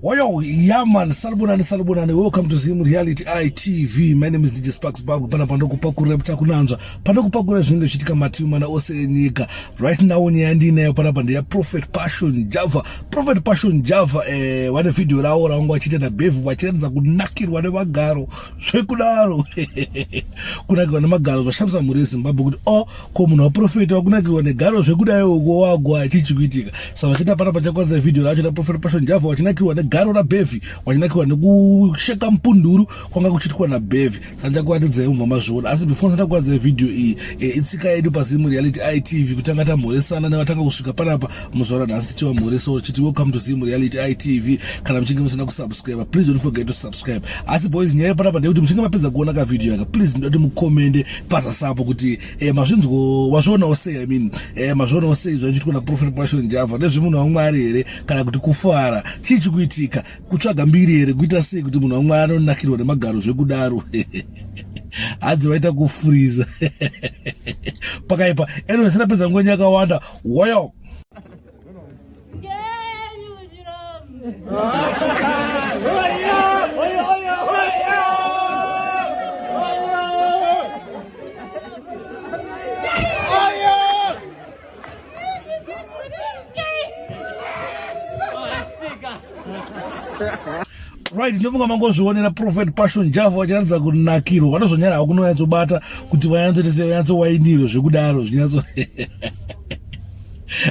Yo, yeah man, salubonani, welcome to Zim Reality ITV. My name is DJ Sparks Babu. Pana pandoko pakura mtakunanza. Pandoko pakura zvinenge zvichitika matumana ose enyika. Right now nyandinayo pana pandeya Prophet Passion Java. Prophet Passion Java wane video rawo raunga vachita na bevu vachiratidza kunakirwa nemagaro. Zvekudaro. Kunakirwa nemagaro zvashamisa mhuri yeZimbabwe kuti ko munhu waprofita wakunakirwa negaro zvekudayo wagwa chichikuitika. Saka vachita pana pachakwanisa video racho na Prophet Passion Java wachinakirwa garo na bevi wachinakirwa nekusheka mpunduru kwanga kuchitwa na bevi sanja kuratidza umva mazviona. Asi before ndata kuratidza video iyi itsika yedu paZim Reality ITV kutanga tamhoresana nevatanga kusvika panapa muzaura nhasi tichiva mhoreso chiti welcome to Zim Reality ITV. Kana muchinge musina kusubscribe please don't forget to subscribe. Asi boys nyaya panapa ndekuti muchinge mapedza kuona ka video yaka please ndoti mukomende pasasapo kuti mazvinzwo wazvionawo sei. I mean mazvionawo sei zvichiitwa na Prophet Passion Java nezvemunhu waMwari here kana kuti kufara chichikuitika kutsvaga mbiri here kuita sei kuti munhu waMwari anonakirwa nemagaro zvekudaro. Hadzi vaita kufuriza pakaipa eno sinapedza ngoni yakawanda woyo right, ndovonga mangozvionera Prophet Passion Java vachiratidza kunakirwa vanozonyara hakunonyatsobata kuti vayanzotese vanyatsowainiro zvekudaro zvinyatso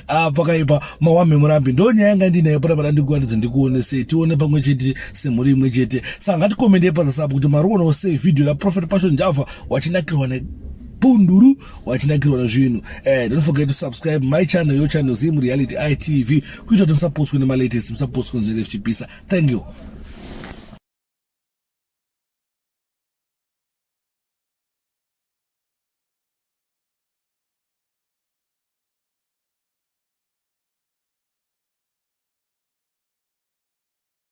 pakaipa mawame murambi ndo nyaya yanga ndinayo pana padandikuratidza ndikuonesei tione pamwe chete semhuri imwe chete. Saka ngatikomendei pasasapo kuti marionawo sei video la Prophet Passion Java wachinakirwa punduru wachinakirwa nezvinhu. Don't forget to subscribe my channel, your channel Zim Reality ITV kuitira kuti musapostwe nemalatest, musapostwe nezvinenge zvichipisa. Thank you.